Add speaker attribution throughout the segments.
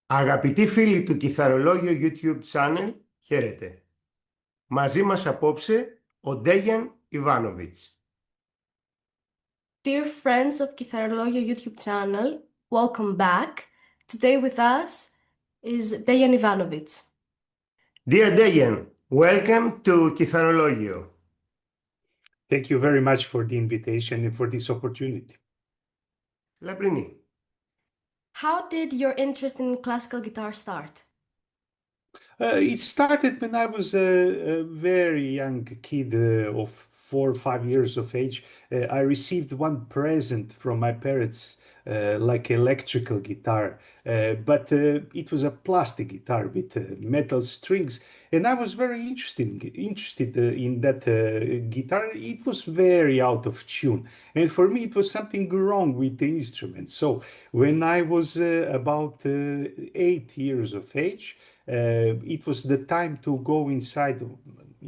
Speaker 1: Αγαπητοί φίλοι του Κιθαρολόγιο YouTube Channel, χαίρετε. Μαζί μας απόψε ο Dejan Ivanovic.
Speaker 2: Dear friends of Kitharologio YouTube Channel, welcome back. Today with us is Dejan Ivanovic.
Speaker 1: Dear Dejan, welcome to Kitharologio.
Speaker 3: Thank you very much for the invitation and for this opportunity.
Speaker 1: Labrini.
Speaker 2: How did your interest in classical guitar start?
Speaker 3: It started when I was a very young kid of 4 or 5 years of age. I received one present from my parents, like electrical guitar, but it was a plastic guitar with metal strings, and I was very interested in that guitar. It was very out of tune, and for me it was something wrong with the instrument. So when I was about 8 years of age, it was the time to go inside,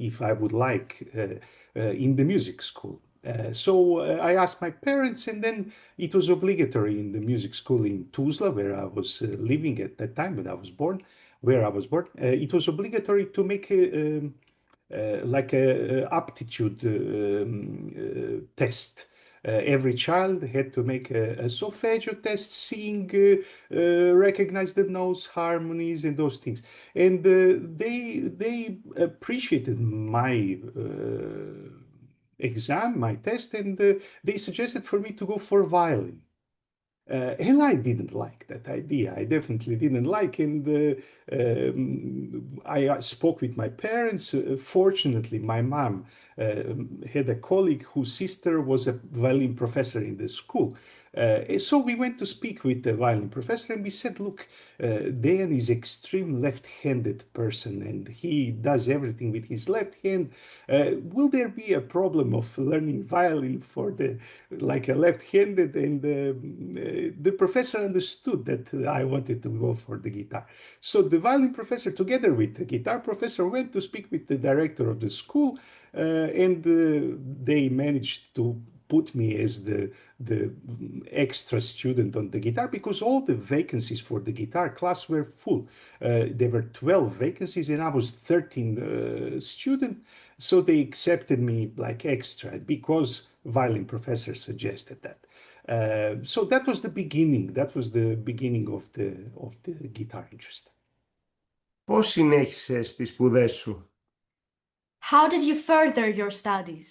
Speaker 3: if I would like, in the music school. So I asked my parents, and then it was obligatory in the music school in Tuzla, where I was living at that time when I was born, where I was born. It was obligatory to make like a aptitude test. Every child had to make a solfeggio test, sing, recognize the notes, harmonies, and those things. And they appreciated my exam, my test, and they suggested for me to go for violin. And I didn't like that idea. I definitely didn't like, and I spoke with my parents. Fortunately, my mom had a colleague whose sister was a violin professor in the school. So we went to speak with the violin professor, and we said, look, Dejan is extreme left-handed person, and he does everything with his left hand. Will there be a problem of learning violin for the like a left-handed? And the professor understood that I wanted to go for the guitar. So the violin professor, together with the guitar professor, went to speak with the director of the school, and they managed to put me as the extra student on the guitar, because all the vacancies for the guitar class were full. There were 12 vacancies, and I was 13 student, so they accepted me like extra because violin professor suggested that. So that was the beginning. That was the beginning of the guitar interest.
Speaker 1: Πώς συνέχισες τις σπουδές σου?
Speaker 2: How did you further your studies?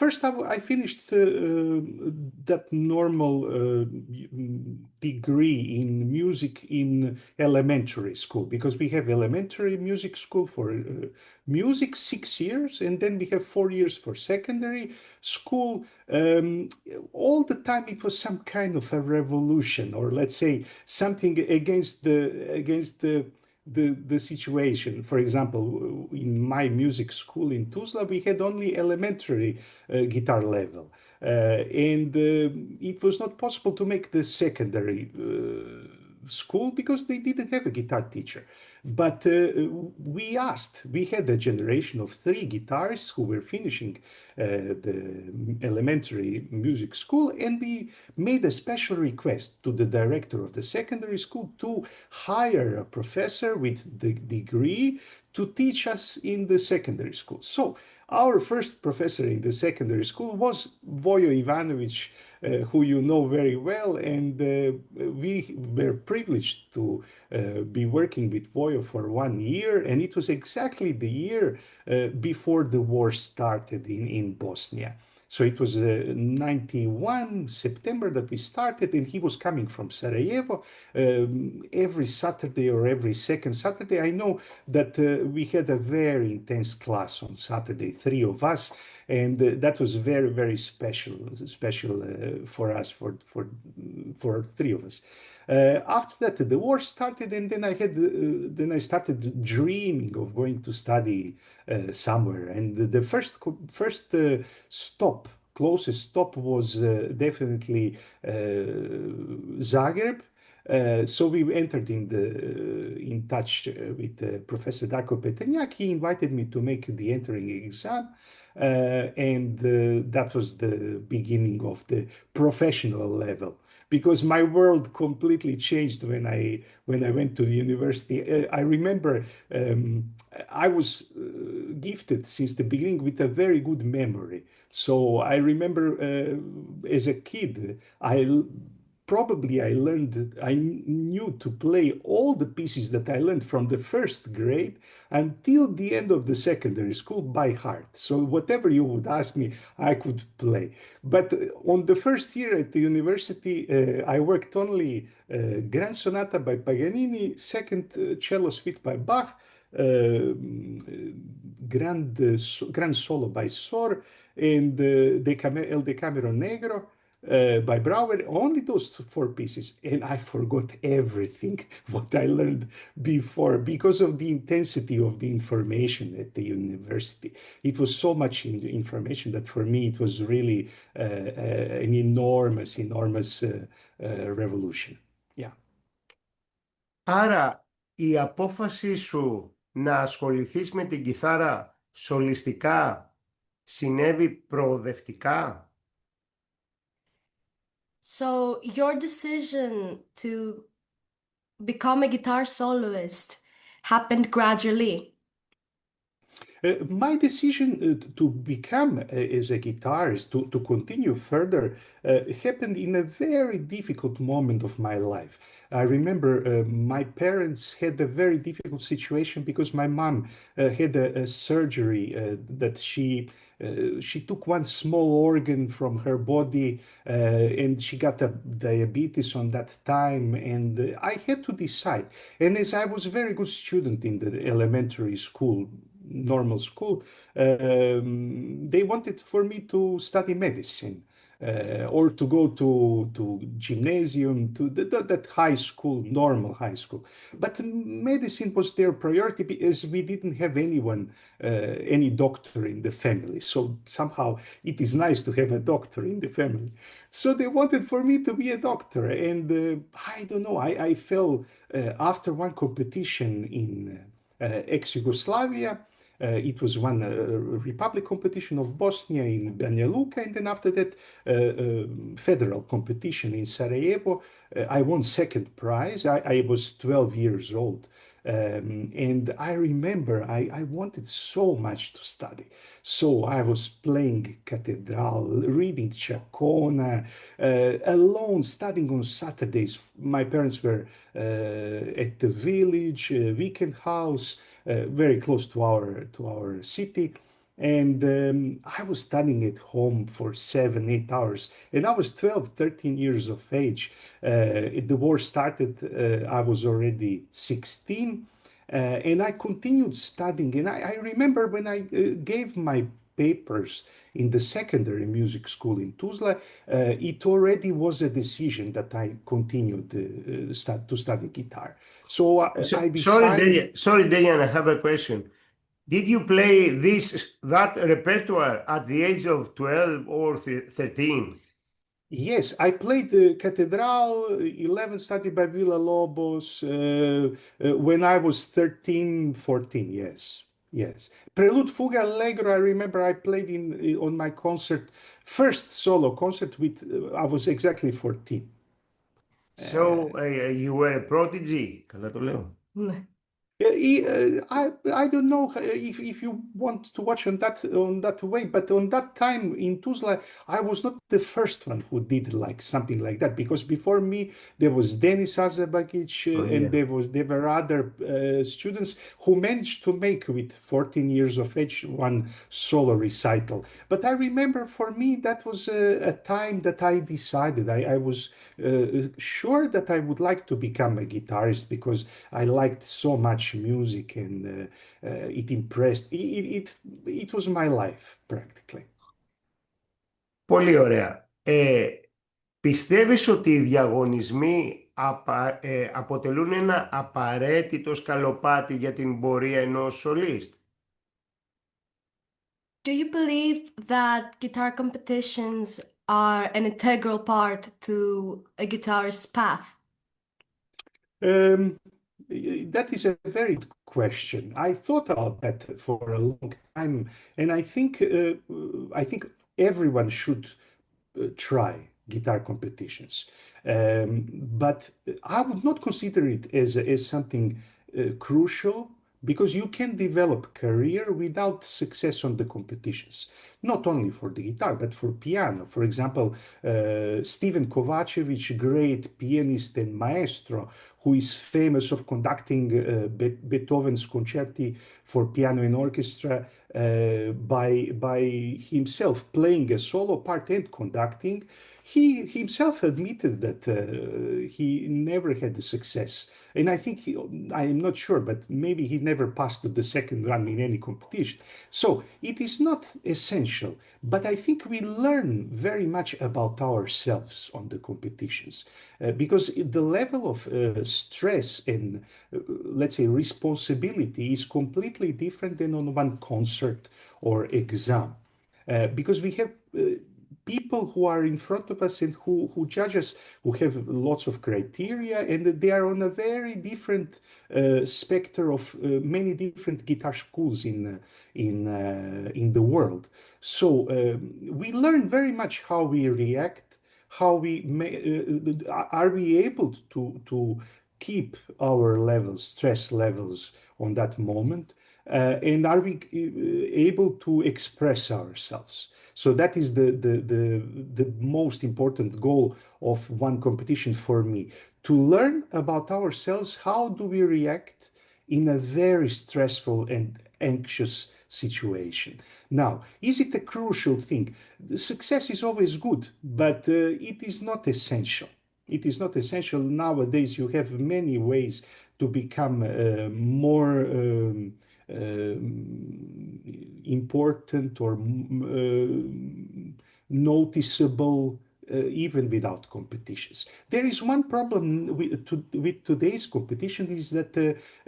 Speaker 3: First, I finished that normal degree in music in elementary school, because we have elementary music school for music, 6 years, and then we have 4 years for secondary school. All the time it was some kind of a revolution, or let's say something against the situation. For example, in my music school in Tuzla, we had only elementary guitar level, and it was not possible to make the secondary school because they didn't have a guitar teacher. But we asked. We had a generation of 3 guitarists who were finishing the elementary music school, and we made a special request to the director of the secondary school to hire a professor with the degree to teach us in the secondary school. So our first professor in the secondary school was Vojo Ivanovic, who you know very well, and we were privileged to be working with Vojo for 1 year, and it was exactly the year before the war started in Bosnia. So it was 91 September that we started, and he was coming from Sarajevo every Saturday or every second Saturday. I know that we had a very intense class on Saturday, 3 of us, and that was very, very special for us, for 3 of us. After that, the war started, and then I started dreaming of going to study somewhere. And the first closest stop was definitely Zagreb. So we entered in touch with Professor Darko Peternjak. He invited me to make the entering exam. And that was the beginning of the professional level, because my world completely changed when I went to the university. I remember I was gifted since the beginning with a very good memory. So I remember as a kid, I learned, I knew to play all the pieces that I learned from the first grade until the end of the secondary school by heart. So whatever you would ask me, I could play. But on the first year at the university, I worked only Grand Sonata by Paganini, second cello suite by Bach, Grand Solo by Sor, and El Decameron Negro by Brouwer, only those four pieces. And I forgot everything what I learned before because of the intensity of the information at the university. It was so much information that for me it was really an enormous revolution. Yeah.
Speaker 1: Άρα, η απόφαση σου να ασχοληθείς με την κιθάρα σολιστικά συνέβη προοδευτικά?
Speaker 2: So your decision to become a guitar soloist happened gradually.
Speaker 3: My decision to become as a guitarist, to continue further, happened in a very difficult moment of my life. I remember my parents had a very difficult situation because my mom had a surgery that she took one small organ from her body and she got a diabetes on that time, and I had to decide. And as I was a very good student in the elementary school, normal school, they wanted for me to study medicine or to go to gymnasium, to that high school, normal high school. But medicine was their priority because we didn't have any doctor in the family. So somehow it is nice to have a doctor in the family. So they wanted for me to be a doctor. And I don't know, I fell after one competition in ex-Yugoslavia. It was one republic competition of Bosnia in Banja Luka, and then after that, federal competition in Sarajevo. I won second prize. I was 12 years old. And I remember I wanted so much to study. So I was playing Cathedral, reading Chacona, alone, studying on Saturdays. My parents were at the village, weekend house, very close to our city. And I was studying at home for 7, 8 hours. And I was 12, 13 years of age. The war started, I was already 16. And I continued studying. And I remember when I gave my papers in the secondary music school in Tuzla, it already was a decision that I continued to study guitar. So I decided.
Speaker 1: Sorry, Dejan, I have a question. Did you play that repertoire at the age of 12 or 13?
Speaker 3: Yes, I played the Cathedral 11 studied by Villa-Lobos when I was 13, 14. Yes, yes. Prelude Fuga Allegro, I remember I played on my concert, first solo concert with, I was exactly 14.
Speaker 1: So you were a prodigy. Καλά το λέω.
Speaker 3: I don't know if you want to watch on that way, but on that time in Tuzla, I was not the first one who did like something like that, because before me there was Denis Azabagic and there were other students who managed to make with 14 years of age one solo recital. But I remember for me that was a time that I decided I was sure that I would like to become a guitarist because I liked so much music and it impressed. It was my life practically.
Speaker 1: Πολύ ωραία. Πιστεύεις ότι οι διαγωνισμοί αποτελούν ένα απαραίτητο σκαλοπάτι για την πορεία ενός σολίστ?
Speaker 2: Do you believe that guitar competitions are an integral part to a guitarist's path?
Speaker 3: That is a very good question. I thought about that for a long time, and I think everyone should try guitar competitions. But I would not consider it as something crucial, because you can develop career without success on the competitions, not only for the guitar but for piano. For example, Steven Kovacevic, great pianist and maestro, who is famous of conducting Beethoven's concerti for piano and orchestra by himself playing a solo part and conducting. He himself admitted that he never had the success. And I think I am not sure, but maybe he never passed to the second run in any competition. So it is not essential, but I think we learn very much about ourselves on the competitions, because the level of stress and, let's say, responsibility is completely different than on one concert or exam. Because we have people who are in front of us and who judge us, who have lots of criteria, and they are on a very different spectrum of many different guitar schools in the world. So we learn very much how we react, how are we able to keep our levels, stress levels on that moment, and are we able to express ourselves. So that is the most important goal of one competition for me, to learn about ourselves. How do we react in a very stressful and anxious situation? Now, is it a crucial thing? The success is always good, but it is not essential. It is not essential. Nowadays, you have many ways to become more important or noticeable, even without competitions. There is one problem with today's competition, is that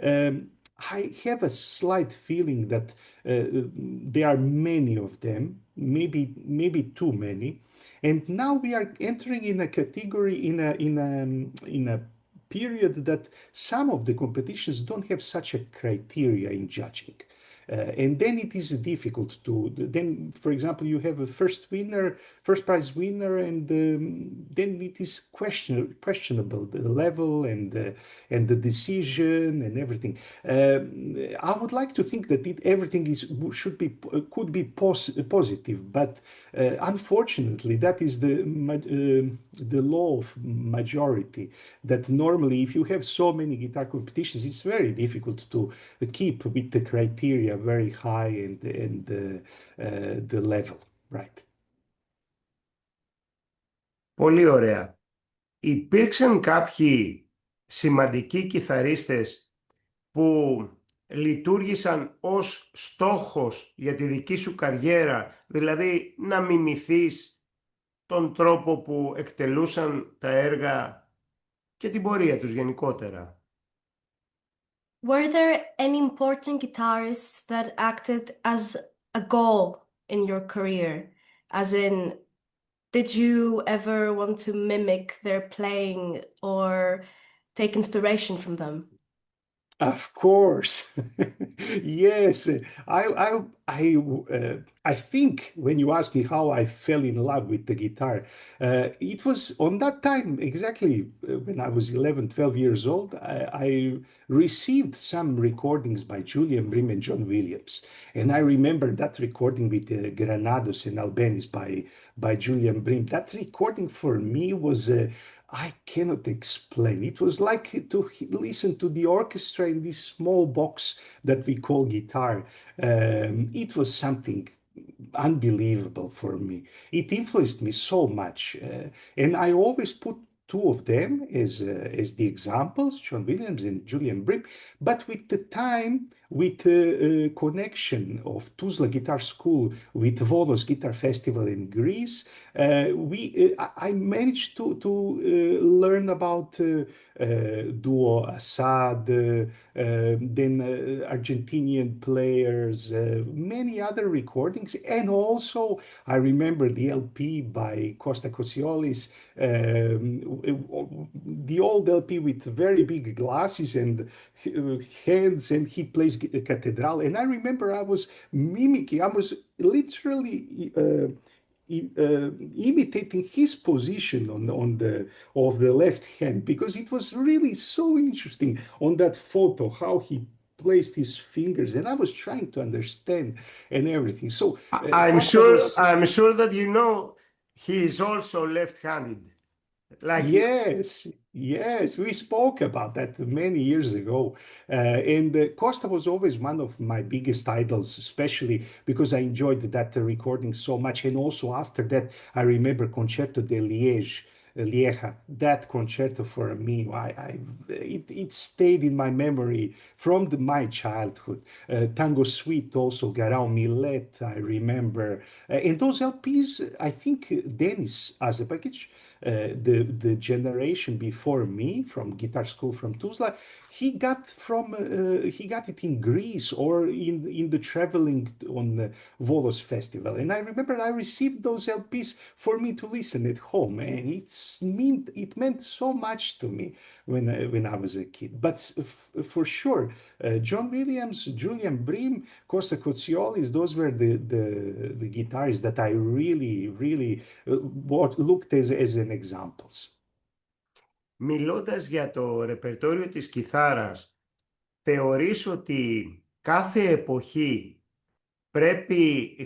Speaker 3: I have a slight feeling that there are many of them, maybe too many, and now we are entering in a category, in a period that some of the competitions don't have such a criteria in judging. And then it is difficult to, then, for example, you have a first prize winner, and then it is questionable, the level and the decision and everything. I would like to think that everything could be positive, but unfortunately, that is the law of majority. That normally, if you have so many guitar competitions, it's very difficult to keep with the criteria very high and the level, right?
Speaker 1: Πολύ ωραία. Υπήρξαν κάποιοι σημαντικοί κιθαρίστες που λειτουργήσαν ως στόχος για τη δική σου καριέρα, δηλαδή να μιμηθείς τον τρόπο που εκτελούσαν τα έργα και την πορεία τους γενικότερα?
Speaker 2: Were there any important guitarists that acted as a goal in your career? As in, did you ever want to mimic their playing or take inspiration from them?
Speaker 3: Of course, yes. I think when you asked me how I fell in love with the guitar, it was on that time exactly when I was 11, 12 years old. I received some recordings by Julian Brim and John Williams, and I remember that recording with Granados and Albanese by Julian Brim. That recording for me was. I cannot explain. It was like to listen to the orchestra in this small box that we call guitar. It was something unbelievable for me. It influenced me so much. And I always put two of them as the examples, John Williams and Julian Brim. But with the time, with the connection of Tuzla Guitar School with Volos Guitar Festival in Greece, I managed to learn about duo Assad, then Argentinian players, many other recordings, and also I remember the LP by Kotsioris, the old LP with very big glasses and hands, and he plays Cathedral. And I remember I was mimicking, I was literally imitating his position on the of the left hand, because it was really so interesting on that photo how he placed his fingers, and I was trying to understand and everything. So Costa was.
Speaker 1: I'm sure that you know he is also left-handed, like you.
Speaker 3: Yes, yes, we spoke about that many years ago. And Costa was always one of my biggest idols, especially because I enjoyed that recording so much. And also after that, I remember Concerto de Lieja, that concerto for me, it stayed in my memory from my childhood. Tango Suite, also Garau Millet, I remember. And those LPs, I think Denis Azebakic, the generation before me from guitar school from Tuzla, he got it in Greece or in the traveling on Volos festival, and I remember I received those LPs for me to listen at home, and it meant so much to me when I was a kid. But for sure, John Williams, Julian Bream, Costa Kotsioris, those were the guitarists that I really what looked as an examples.
Speaker 1: Μιλώντας για το ρεπερτόριο της κιθάρας, θεωρείς ότι κάθε εποχή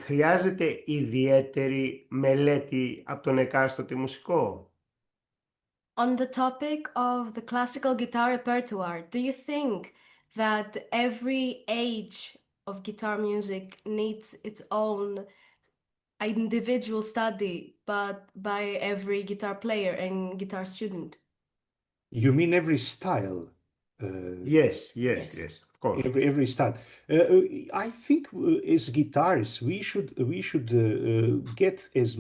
Speaker 1: χρειάζεται ιδιαίτερη μελέτη από τον εκάστοτε μουσικό?
Speaker 2: On the topic of the classical guitar repertoire, do you think that every age of guitar music needs its own individual study, but by every guitar player and guitar student?
Speaker 3: You mean every style?
Speaker 1: Yes,
Speaker 2: Yes.
Speaker 1: of course.
Speaker 3: Every style. I think as guitarists we should get as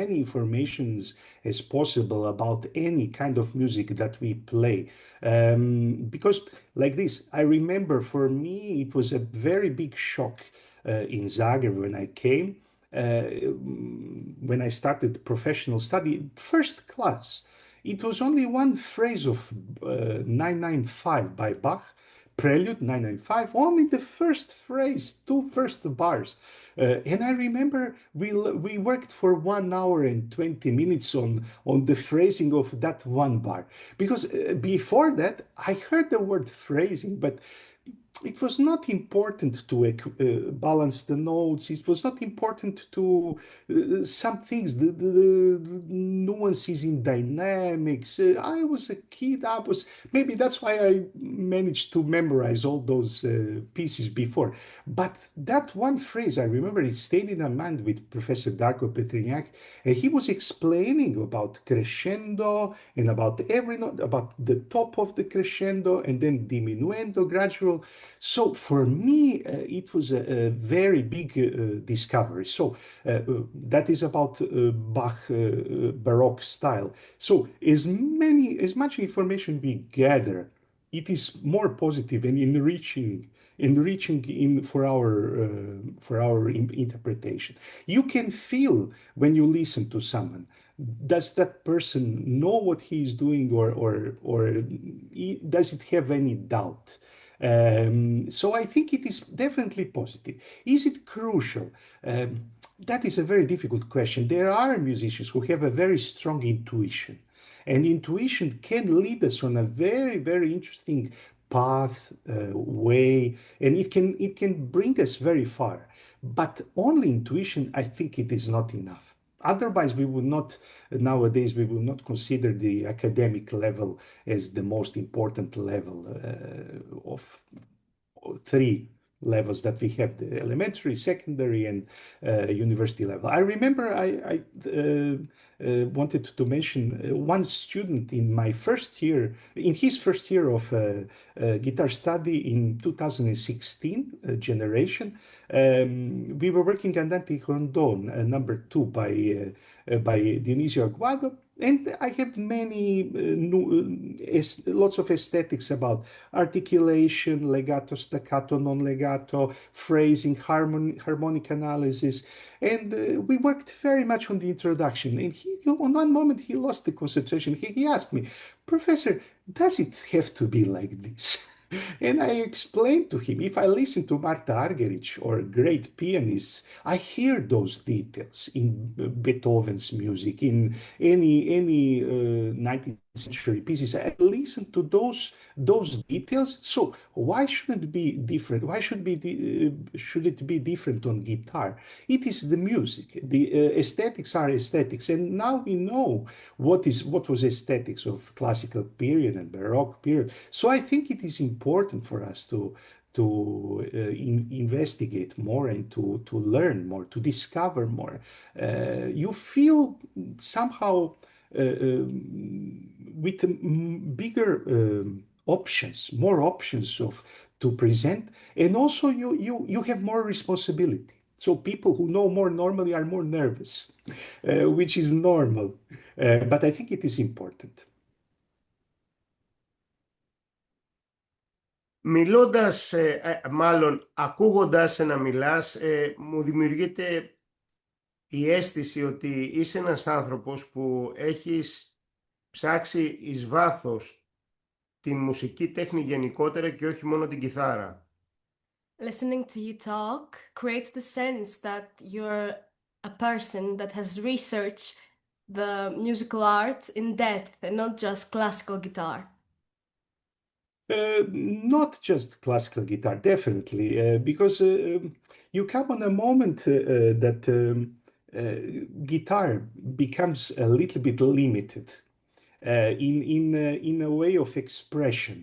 Speaker 3: many informations as possible about any kind of music that we play, because like this, I remember for me it was a very big shock in Zagreb when I came, when I started professional study, first class. It was only one phrase of 995 by Bach, Prelude 995, only the first phrase, two first bars. And I remember we worked for 1 hour and 20 minutes on the phrasing of that one bar. Because before that, I heard the word phrasing, but it was not important to balance the notes. It was not important to some things, the nuances in dynamics. I was a kid. Maybe that's why I managed to memorize all those pieces before. But that one phrase, I remember it stayed in my mind with Professor Darko Petriniak, and he was explaining about crescendo and about every note, about the top of the crescendo and then diminuendo, gradual. So for me, it was a very big discovery. So that is about Bach Baroque style. So as much information we gather, it is more positive and enriching for our interpretation. You can feel when you listen to someone. Does that person know what he is doing, or does it have any doubt? So I think it is definitely positive. Is it crucial? That is a very difficult question. There are musicians who have a very strong intuition, and intuition can lead us on a very, very interesting path, way, and it can bring us very far. But only intuition, I think it is not enough. Otherwise, nowadays, we will not consider the academic level as the most important level of three levels that we have: the elementary, secondary, and university level. I remember I wanted to mention one student in his first year of guitar study in 2016 generation. We were working on Dante Rondon, number 2 by Dionisio Aguado. And I have lots of aesthetics about articulation, legato, staccato, non-legato, phrasing, harmonic analysis. And we worked very much on the introduction. And on one moment, he lost the concentration. He asked me, "Professor, does it have to be like this?" And I explained to him, if I listen to Marta Argerich or great pianists, I hear those details in Beethoven's music, in any 19th century pieces. I listen to those details. So why shouldn't it be different? Why should it be different on guitar? It is the music. The aesthetics are aesthetics, and now we know what was aesthetics of classical period and Baroque period. So I think it is important for us to investigate more and to learn more, to discover more. You feel somehow with bigger options, more options of to present, and also you have more responsibility. So people who know more normally are more nervous, which is normal. But I think it is important.
Speaker 1: Μιλώντας, μάλλον ακούγοντας να μιλάς, μου δημιουργείται η αίσθηση ότι είσαι ένας άνθρωπος που έχεις ψάξει εις βάθος την μουσική τέχνη γενικότερα και όχι μόνο την κιθάρα.
Speaker 2: Listening to you talk creates the sense that you're a person that has researched the musical art in depth and not just classical guitar.
Speaker 3: Not just classical guitar, definitely, because you come on a moment that guitar becomes a little bit limited in a way of expression.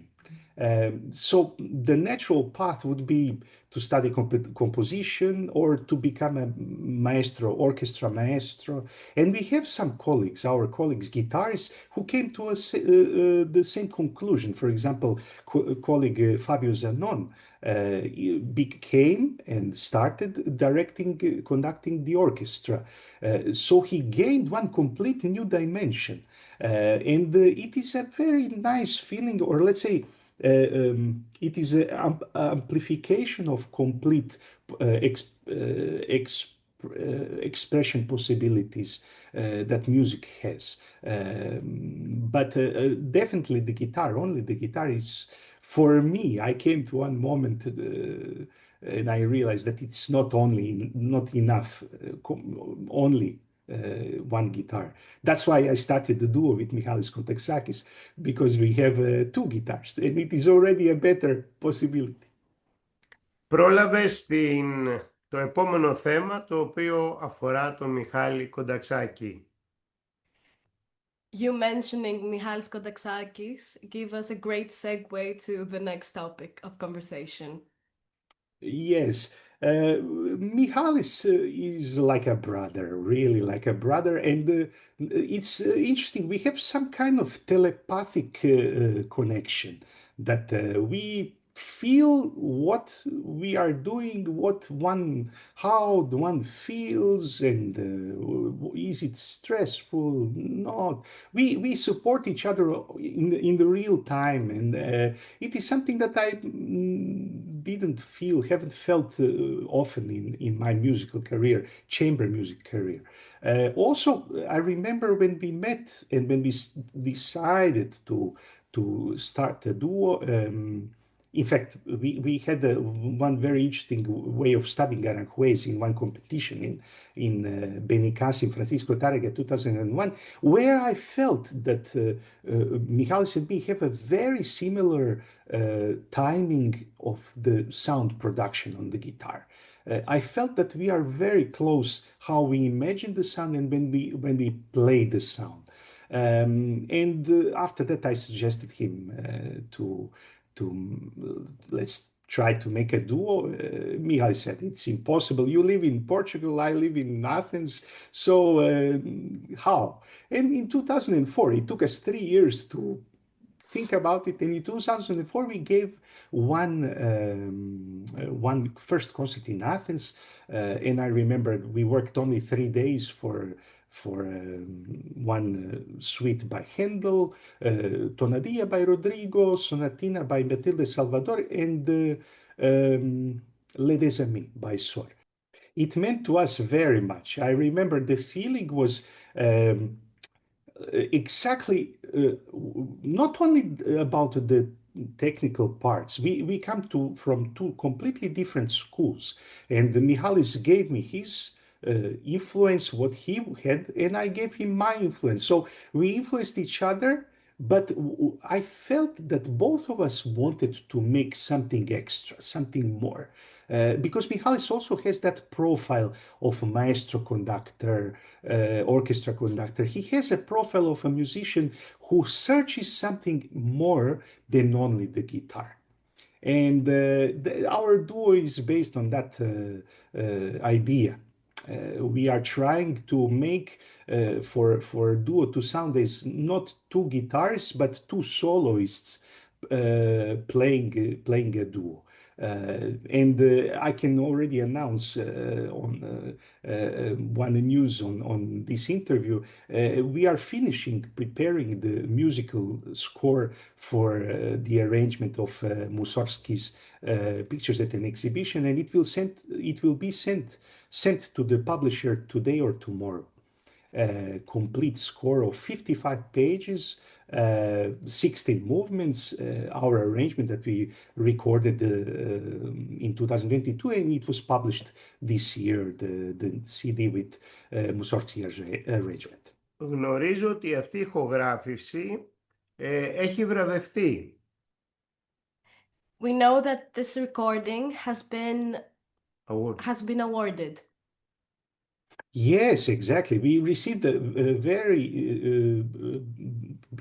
Speaker 3: So the natural path would be to study composition or to become a maestro, orchestra maestro. And we have some colleagues, our colleagues, guitarists, who came to us the same conclusion. For example, colleague Fabio Zanon became and started directing, conducting the orchestra. So he gained one completely new dimension. And it is a very nice feeling, or let's say, it is an amplification of complete expression possibilities that music has. But definitely the guitar, only the guitar is, for me, I came to one moment and I realized that it's not enough, only one guitar. That's why I started the duo with Michalis Kontaksakis, because we have two guitars and it is already a better possibility.
Speaker 1: Πρόλαβες το επόμενο θέμα, το οποίο αφορά τον Μιχάλη Κονταξάκη.
Speaker 2: You mentioning Michalis Kontaksakis give us a great segue to the next topic of conversation.
Speaker 3: Yes, Michalis is like a brother, really like a brother, and it's interesting. We have some kind of telepathic connection that we feel what we are doing, how the one feels, and is it stressful? Not. We support each other in the real time, and it is something that I haven't felt often in my musical career, chamber music career. Also, I remember when we met and when we decided to start a duo. In fact, we had one very interesting way of studying Aranjuez in one competition in Benicassim, Francisco Tárrega, 2001, where I felt that Michalis and me have a very similar timing of the sound production on the guitar. I felt that we are very close how we imagine the sound and when we play the sound. And after that, I suggested him to let's try to make a duo. Mihai said, it's impossible. You live in Portugal, I live in Athens. So how? And in 2004, it took us 3 years to think about it. And in 2004, we gave one first concert in Athens. And I remember we worked only 3 days for one suite by Handel, Tonadilla by Rodrigo, Sonatina by Matilde Salvador, and Les Deux Amis by Sor. It meant to us very much. I remember the feeling was exactly not only about the technical parts. We come from two completely different schools, and Mihalis gave me his influence, what he had, and I gave him my influence. So we influenced each other, but I felt that both of us wanted to make something extra, something more. Because Mihalis also has that profile of a maestro conductor, orchestra conductor. He has a profile of a musician who searches something more than only the guitar. And our duo is based on that idea. We are trying to make for duo to sound as not two guitars but two soloists playing a duo. And I can already announce on one news on this interview. We are finishing preparing the musical score for the arrangement of Mussorgsky's pictures at an exhibition, and it will be sent to the publisher today or tomorrow. Complete score of 55 pages, 16 movements, our arrangement that we recorded in 2022, and it was published this year, the CD with Mussorgsky's arrangement.
Speaker 1: Γνωρίζω ότι αυτή η ηχογράφηση έχει βραβευτεί.
Speaker 2: We know that this recording has been awarded.
Speaker 3: Yes, exactly. We received a very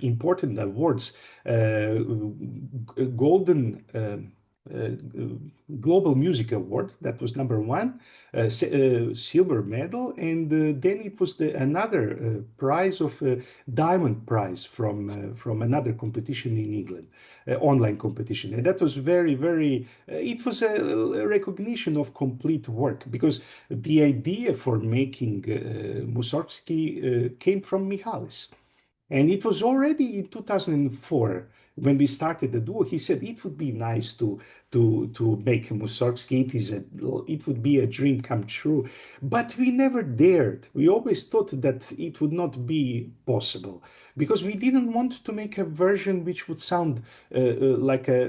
Speaker 3: important awards, Golden Global Music Award, that was number one, silver medal, and then it was another prize of diamond prize from another competition in England, online competition, and that was very. It was a recognition of complete work, because the idea for making Mussorgsky came from Mihalis. And it was already in 2004 when we started the duo. He said it would be nice to make Mussorgsky. It would be a dream come true, but we never dared. We always thought that it would not be possible because we didn't want to make a version which would sound like a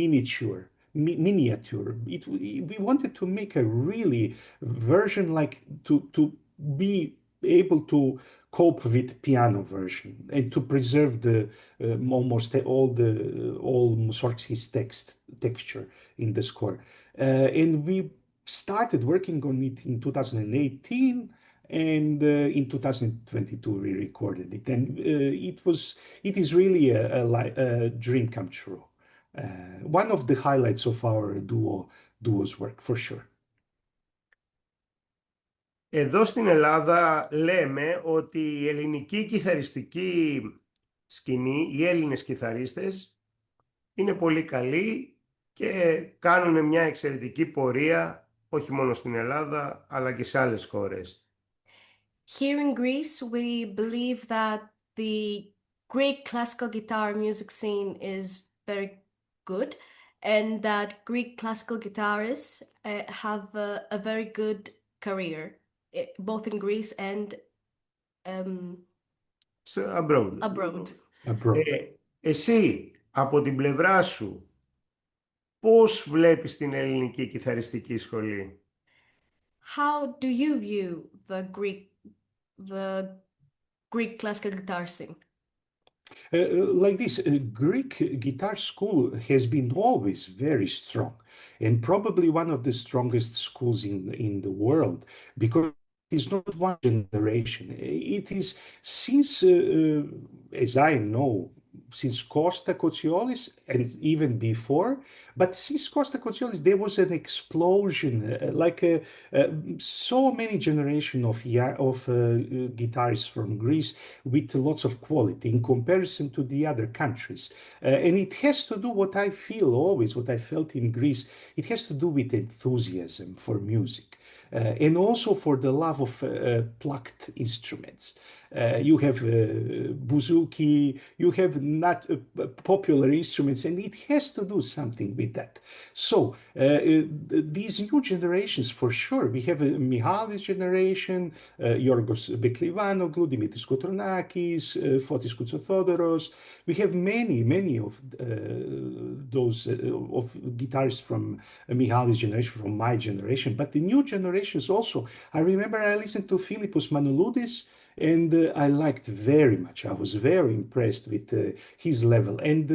Speaker 3: miniature. We wanted to make a really version like to be able to cope with piano version and to preserve the almost all Mussorgsky's texture in the score. And we started working on it in 2018, and in 2022 we recorded it, and it is really a dream come true. One of the highlights of our duo's work, for sure.
Speaker 1: Εδώ στην Ελλάδα λέμε ότι η ελληνική κιθαριστική σκηνή, οι Έλληνες κιθαρίστες, είναι πολύ καλοί και κάνουν μια εξαιρετική πορεία, όχι μόνο στην Ελλάδα, αλλά και σε άλλες χώρες.
Speaker 2: Here in Greece, we believe that the Greek classical guitar music scene is very good, and that Greek classical guitarists have a very good career, both in Greece and
Speaker 1: abroad.
Speaker 3: Abroad.
Speaker 1: Εσύ, από την πλευρά σου, πώς βλέπεις την ελληνική κιθαριστική σχολή?
Speaker 2: How do you view the Greek classical guitar scene?
Speaker 3: Like this, Greek guitar school has been always very strong, and probably one of the strongest schools in the world, because it's not one generation. It is since, as I know, since Kotsioris and even before, but since Kotsioris, there was an explosion, so many generations of guitarists from Greece with lots of quality in comparison to the other countries. And it has to do what I feel always, what I felt in Greece, it has to do with enthusiasm for music. And also for the love of plucked instruments. You have bouzouki, you have not popular instruments audience, and it has to do something with that. So these new generations, for sure, we have a Mihalis generation, Giorgos Mastrogiannopoulos, Dimitris Kotronakis, Fotis Koutsotheodoros. We have many of those of guitarists from Mihalis generation, from my generation, but the new generations also. I remember I listened to Philippos Manouloudis, and I liked very much. I was very impressed with his level. And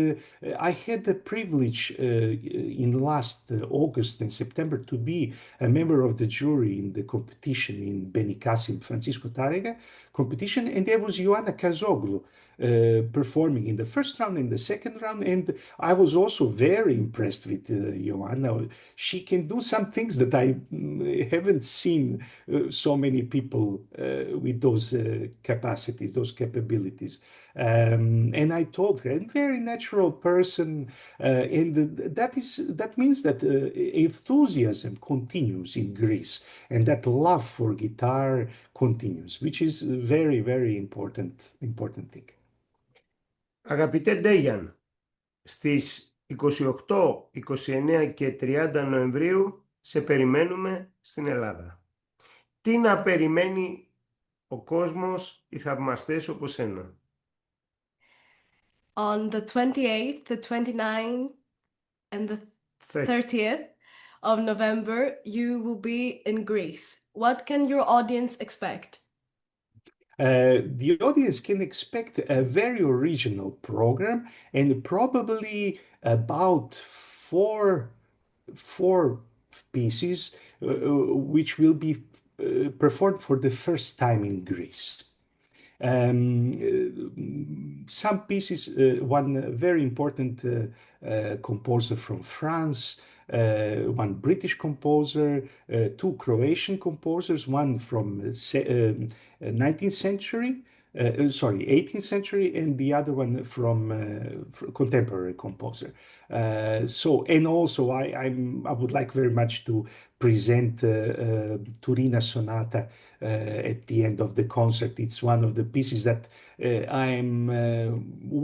Speaker 3: I had the privilege in last August and September to be a member of the jury in the competition in Benicassim, Francisco Tárrega competition, and there was Ioana Kazoglu performing in the first round and the second round, and I was also very impressed with Ioana. She can do some things that I haven't seen so many people with those capacities, those capabilities. And I told her, a very natural person, and that means that enthusiasm continues in Greece, and that love for guitar continues, which is a very important thing.
Speaker 1: Αγαπητέ Ντέγιαν, στις 28, 29 και 30 Νοεμβρίου σε περιμένουμε στην Ελλάδα. Τι να περιμένει ο κόσμος, οι θαυμαστές όπως ένα?
Speaker 2: On the 28th, the 29th, and the 30th of November, you will be in Greece. What can your audience expect?
Speaker 3: The audience can expect a very original program, and probably about four pieces which will be performed for the first time in Greece. Some pieces, one very important composer from France, one British composer, two Croatian composers, one from 19th century, 18th century, and the other one from contemporary composer. And also I would like very much to present Turina Sonata at the end of the concert. It's one of the pieces that I'm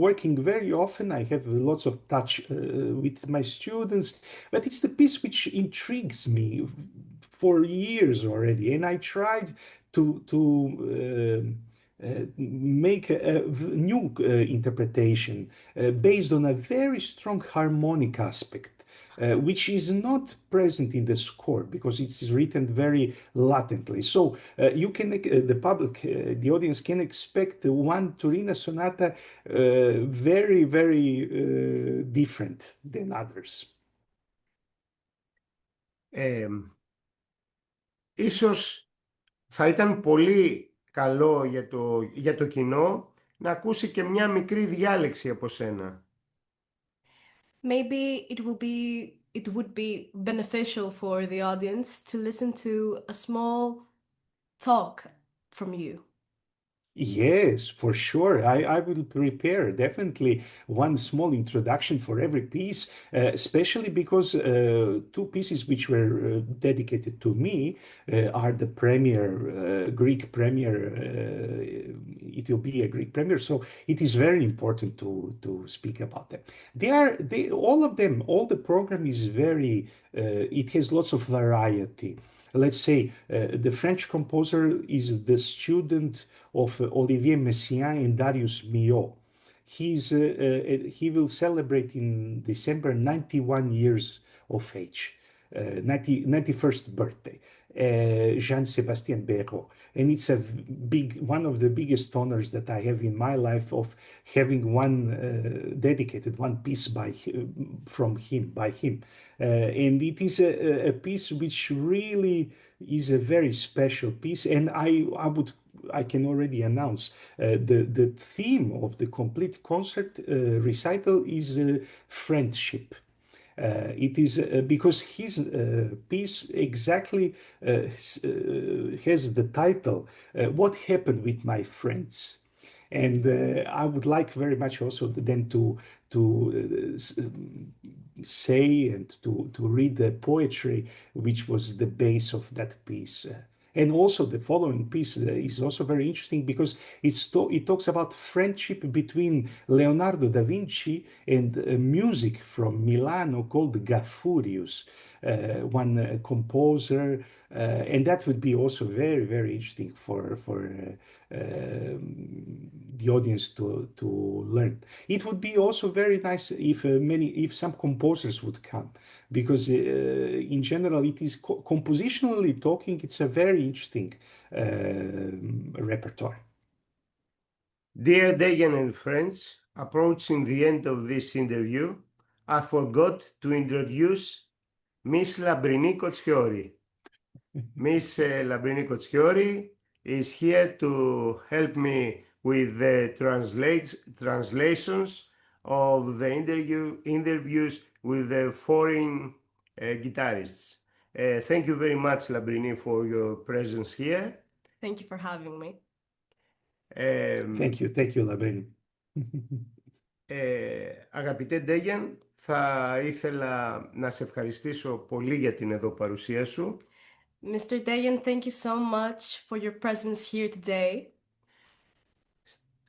Speaker 3: working very often. I have lots of touch with my students, but it's the piece which intrigues me for years already, and I tried to make a new interpretation based on a very strong harmonic aspect, which is not present in the score because it's written very latently. So you can, the public, the audience can expect one Turina Sonata very different than others.
Speaker 1: Ίσως θα ήταν πολύ καλό για το κοινό να ακούσει και μια μικρή διάλεξη από σένα.
Speaker 2: Maybe it would be beneficial for the audience to listen to a small talk from you.
Speaker 3: Yes, for sure. I will prepare definitely one small introduction for every piece, especially because two pieces which were dedicated to me are the premier Greek premier. It will be a Greek premier, so it is very important to speak about them. All of them. All the program is very. It has lots of variety. Let's say the French composer is the student of Olivier Messiaen and Darius Milhaud. He will celebrate in December 91 years of age, 91st birthday, Jean-Sébastien Béraud. And it's one of the biggest honors that I have in my life of having dedicated one piece by him. And it is a piece which really is a very special piece. And I can already announce the theme of the complete concert recital is friendship. It is because his piece exactly has the title, What Happened with My Friends? And I would like very much also then to say and to read the poetry which was the base of that piece. And also the following piece is also very interesting because it talks about friendship between Leonardo da Vinci and music from Milano called Gaffurius, one composer, and that would be also very, very interesting for the audience to learn. It would be also very nice if some composers would come, because in general it is compositionally talking, it's a very interesting repertoire.
Speaker 1: Dear Dejan and friends, approaching the end of this interview, I forgot to introduce Miss Labrini Kotsioris. Miss Labrini Kotsioris is here to help me with the translations of the interviews with the foreign guitarists. Thank you very much, Labrini, for your presence here.
Speaker 2: Thank you for having me.
Speaker 3: Thank you, Labrini.
Speaker 1: Αγαπητέ Ντέγιαν, θα ήθελα να σε ευχαριστήσω πολύ για την εδώ παρουσία σου.
Speaker 2: Mr. Dejan, thank you so much for your presence here today.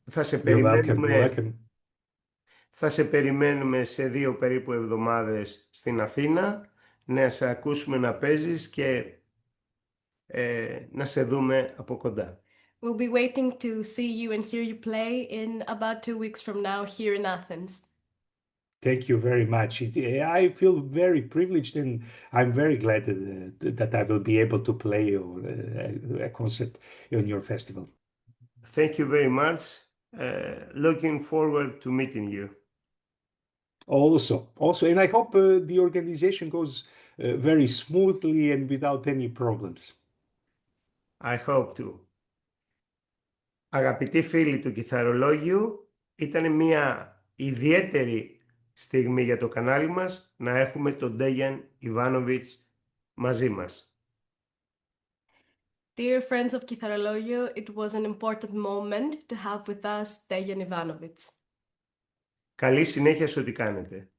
Speaker 1: Θα σε
Speaker 3: You're welcome.
Speaker 1: περιμένουμε,
Speaker 3: You're welcome.
Speaker 1: θα σε περιμένουμε σε 2 περίπου εβδομάδες στην Αθήνα, να σε ακούσουμε να παίζεις και να σε δούμε από κοντά.
Speaker 2: We'll be waiting to see you and hear you play in about 2 weeks from now here in Athens.
Speaker 3: Thank you very much. I feel very privileged, and I'm very glad that I will be able to play a concert on your festival.
Speaker 1: Thank you very much. Looking forward to meeting you.
Speaker 3: Also, and I hope the organization goes very smoothly and without any problems.
Speaker 1: I hope to. Αγαπητοί φίλοι του Κιθαρολόγιου, ήταν μια ιδιαίτερη στιγμή για το κανάλι μας να έχουμε τον Dejan Ivanovic μαζί μας.
Speaker 2: Dear friends of Kitharologio, it was an important moment to have with us Dejan Ivanovic.
Speaker 1: Καλή συνέχεια σε ό,τι κάνετε.